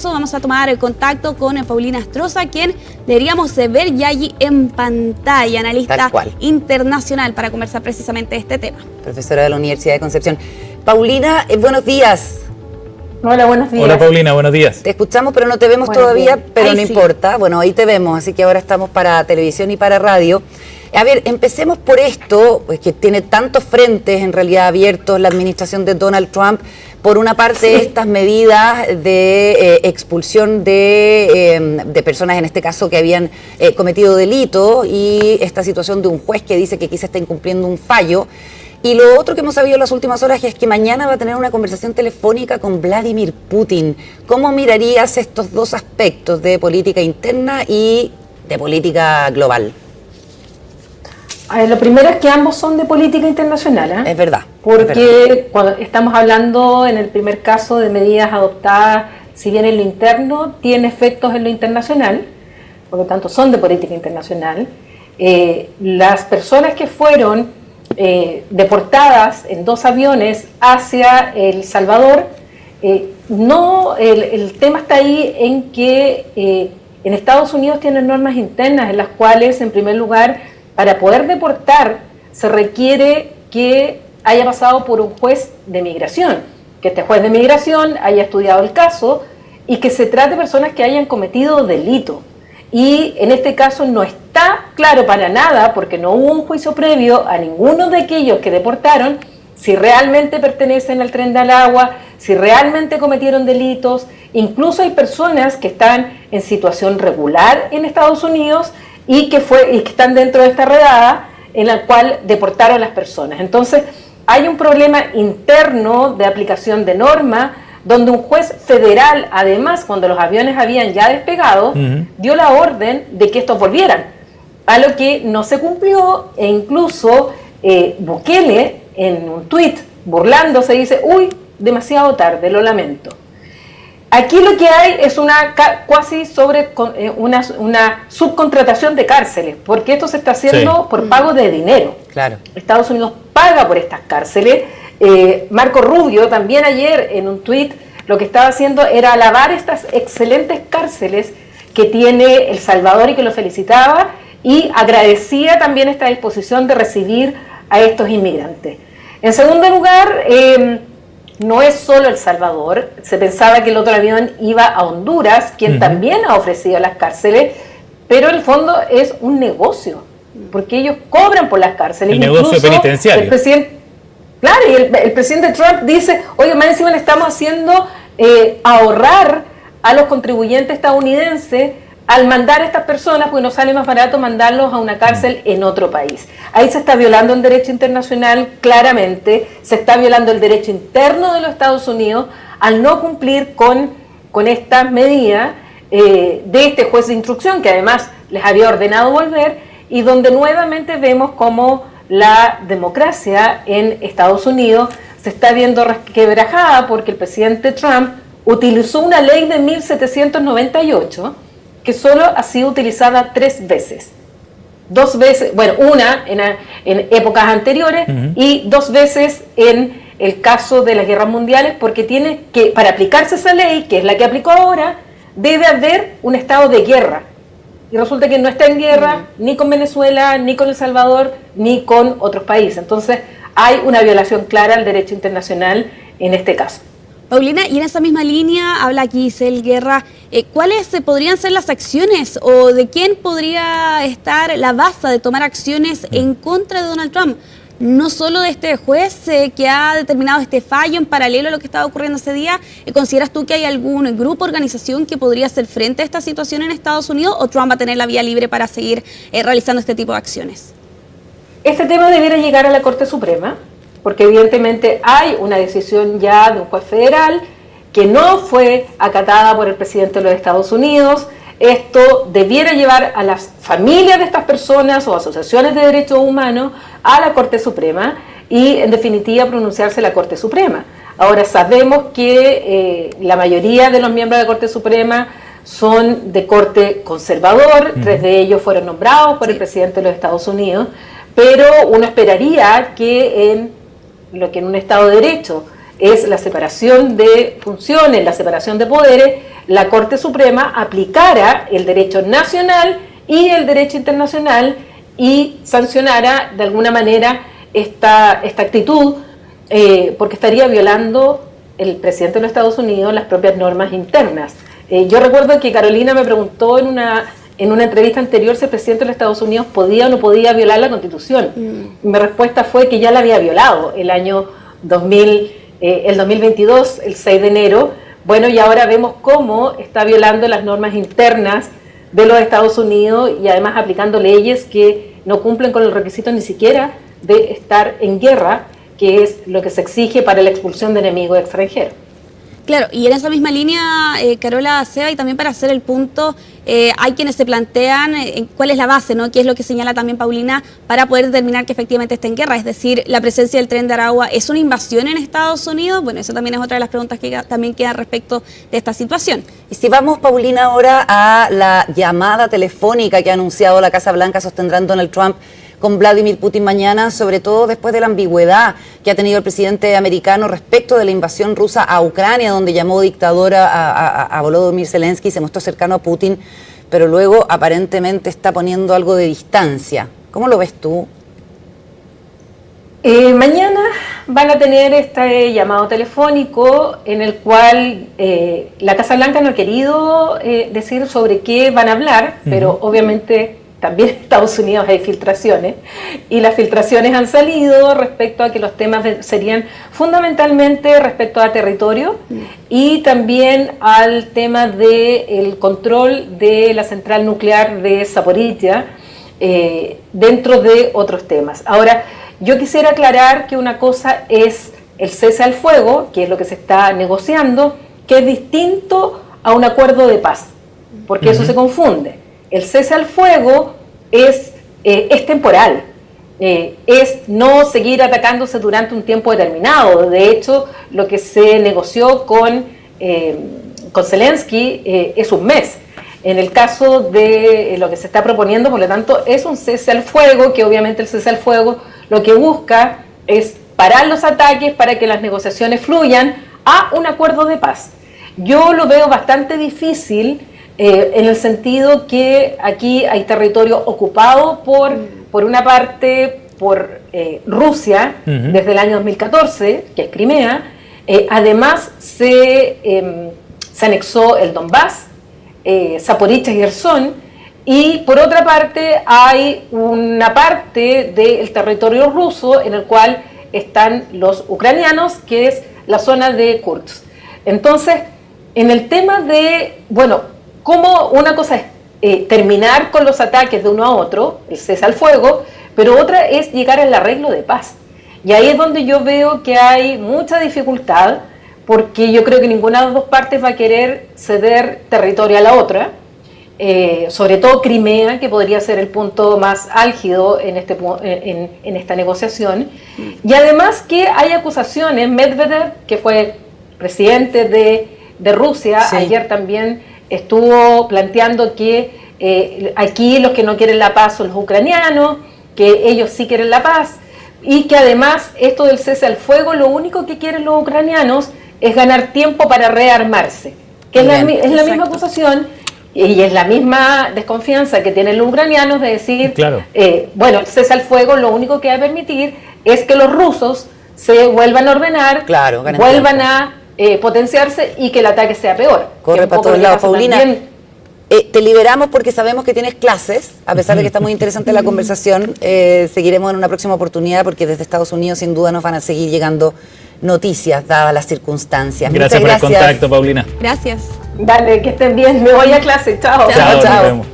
Vamos a tomar contacto con Paulina Astroza, quien deberíamos ver ya allí en pantalla, analista internacional, para conversar precisamente de este tema. Profesora de la Universidad de Concepción. Paulina, buenos días. Hola, buenos días. Hola Paulina, buenos días. Te escuchamos, pero no te vemos todavía, pero no importa. Bueno, ahí te vemos, así que ahora estamos para televisión y para radio. A ver, empecemos por esto, pues, que tiene tantos frentes en realidad abiertos la administración de Donald Trump. Por una parte, estas medidas de expulsión de personas, en este caso, que habían cometido delito, y esta situación de un juez que dice que quizá está incumpliendo un fallo. Y lo otro que hemos sabido en las últimas horas es que mañana va a tener una conversación telefónica con Vladimir Putin. ¿Cómo mirarías estos dos aspectos de política interna y de política global? Lo primero es que ambos son de política internacional, ¿eh? Es verdad. Porque cuando estamos hablando en el primer caso de medidas adoptadas, si bien en lo interno, tiene efectos en lo internacional, por lo tanto son de política internacional. Las personas que fueron deportadas en 2 aviones hacia El Salvador, el tema está ahí en que en Estados Unidos tienen normas internas en las cuales, en primer lugar, para poder deportar se requiere que haya pasado por un juez de migración, que este juez de migración haya estudiado el caso y que se trate de personas que hayan cometido delito. Y en este caso no está claro para nada, porque no hubo un juicio previo a ninguno de aquellos que deportaron, si realmente pertenecen al Tren del Agua, si realmente cometieron delitos. Incluso hay personas que están en situación regular en Estados Unidos y que están dentro de esta redada en la cual deportaron a las personas. Entonces, hay un problema interno de aplicación de norma, donde un juez federal, además, cuando los aviones habían ya despegado, dio la orden de que estos volvieran, a lo que no se cumplió, e incluso Bukele, en un tuit, burlándose, dice: uy, demasiado tarde, lo lamento. Aquí lo que hay es una subcontratación de cárceles, porque esto se está haciendo por pago de dinero. Claro. Estados Unidos paga por estas cárceles. Marco Rubio también ayer en un tuit lo que estaba haciendo era alabar estas excelentes cárceles que tiene El Salvador y que lo felicitaba, y agradecía también esta disposición de recibir a estos inmigrantes. En segundo lugar, no es solo El Salvador. Se pensaba que el otro avión iba a Honduras, quien también ha ofrecido las cárceles, pero en el fondo es un negocio, porque ellos cobran por las cárceles. El negocio penitenciario. El presidente Trump dice: oye, más encima le estamos haciendo ahorrar a los contribuyentes estadounidenses al mandar a estas personas, porque nos sale más barato mandarlos a una cárcel en otro país. Ahí se está violando el derecho internacional claramente, se está violando el derecho interno de los Estados Unidos al no cumplir con estas medidas de este juez de instrucción, que además les había ordenado volver, y donde nuevamente vemos cómo la democracia en Estados Unidos se está viendo quebrajada, porque el presidente Trump utilizó una ley de 1798 que solo ha sido utilizada 3 veces. 2 veces, bueno, una en épocas anteriores y 2 veces en el caso de las guerras mundiales, porque tiene que, para aplicarse esa ley, que es la que aplicó ahora, debe haber un estado de guerra. Y resulta que no está en guerra ni con Venezuela, ni con El Salvador, ni con otros países. Entonces hay una violación clara al derecho internacional en este caso. Paulina, y en esa misma línea habla aquí Isel Guerra, ¿cuáles podrían ser las acciones o de quién podría estar la base de tomar acciones en contra de Donald Trump? No solo de este juez que ha determinado este fallo en paralelo a lo que estaba ocurriendo ese día. ¿Consideras tú que hay algún grupo, organización que podría hacer frente a esta situación en Estados Unidos, o Trump va a tener la vía libre para seguir realizando este tipo de acciones? Este tema debiera llegar a la Corte Suprema, porque evidentemente hay una decisión ya de un juez federal que no fue acatada por el presidente de los Estados Unidos. Esto debiera llevar a las familias de estas personas o asociaciones de derechos humanos a la Corte Suprema y, en definitiva, pronunciarse la Corte Suprema. Ahora, sabemos que la mayoría de los miembros de la Corte Suprema son de corte conservador, 3 de ellos fueron nombrados por el presidente de los Estados Unidos, pero uno esperaría que en un Estado de Derecho es la separación de funciones, la separación de poderes, la Corte Suprema aplicara el derecho nacional y el derecho internacional y sancionara de alguna manera esta actitud, porque estaría violando el presidente de los Estados Unidos las propias normas internas. Yo recuerdo que Carolina me preguntó en una entrevista anterior si el presidente de los Estados Unidos podía o no podía violar la Constitución. Mi respuesta fue que ya la había violado el año 2022, el 6 de enero. Bueno, y ahora vemos cómo está violando las normas internas de los Estados Unidos y además aplicando leyes que no cumplen con el requisito ni siquiera de estar en guerra, que es lo que se exige para la expulsión de enemigos extranjeros. Claro, y en esa misma línea, Carola Seba, y también para hacer el punto, hay quienes se plantean cuál es la base, ¿no? ¿Qué es lo que señala también Paulina para poder determinar que efectivamente está en guerra? Es decir, la presencia del Tren de Aragua, ¿es una invasión en Estados Unidos? Bueno, eso también es otra de las preguntas que también quedan respecto de esta situación. Y si vamos, Paulina, ahora a la llamada telefónica que ha anunciado la Casa Blanca sostendrá Donald Trump con Vladimir Putin mañana, sobre todo después de la ambigüedad que ha tenido el presidente americano respecto de la invasión rusa a Ucrania, donde llamó dictadora a Volodymyr Zelensky y se mostró cercano a Putin, pero luego aparentemente está poniendo algo de distancia. ¿Cómo lo ves tú? Mañana van a tener este llamado telefónico en el cual la Casa Blanca no ha querido decir sobre qué van a hablar, pero obviamente también en Estados Unidos hay filtraciones y las filtraciones han salido respecto a que los temas serían fundamentalmente respecto a territorio y también al tema del control de la central nuclear de Zaporizhia, dentro de otros temas. Ahora, yo quisiera aclarar que una cosa es el cese al fuego, que es lo que se está negociando, que es distinto a un acuerdo de paz, porque eso se confunde. El cese al fuego es temporal, es no seguir atacándose durante un tiempo determinado. De hecho, lo que se negoció con Zelensky es un mes. En el caso de lo que se está proponiendo, por lo tanto, es un cese al fuego, que obviamente el cese al fuego lo que busca es parar los ataques para que las negociaciones fluyan a un acuerdo de paz. Yo lo veo bastante difícil, en el sentido que aquí hay territorio ocupado por una parte por Rusia desde el año 2014, que es Crimea. Además se anexó el Donbass, Zaporizhia y Jersón, y por otra parte hay una parte del territorio ruso en el cual están los ucranianos, que es la zona de Kursk. Entonces, en el tema de, bueno, como una cosa es terminar con los ataques de uno a otro, el cese al fuego, pero otra es llegar al arreglo de paz. Y ahí es donde yo veo que hay mucha dificultad, porque yo creo que ninguna de las dos partes va a querer ceder territorio a la otra, sobre todo Crimea, que podría ser el punto más álgido en esta negociación. Y además que hay acusaciones, Medvedev, que fue presidente de Rusia, sí, ayer también estuvo planteando que aquí los que no quieren la paz son los ucranianos, que ellos sí quieren la paz, y que además esto del cese al fuego, lo único que quieren los ucranianos es ganar tiempo para rearmarse, que es la misma acusación y es la misma desconfianza que tienen los ucranianos de decir, claro, bueno, el cese al fuego lo único que va a permitir es que los rusos se vuelvan a ordenar, claro, vuelvan a potenciarse y que el ataque sea peor. Corre para todos lados. Paulina, te liberamos porque sabemos que tienes clases, a pesar de que está muy interesante la conversación. Seguiremos en una próxima oportunidad porque desde Estados Unidos sin duda nos van a seguir llegando noticias dadas las circunstancias. Gracias por el contacto, Paulina. Gracias. Dale, que estén bien. Me voy a clase. Chao. Chao. Nos vemos.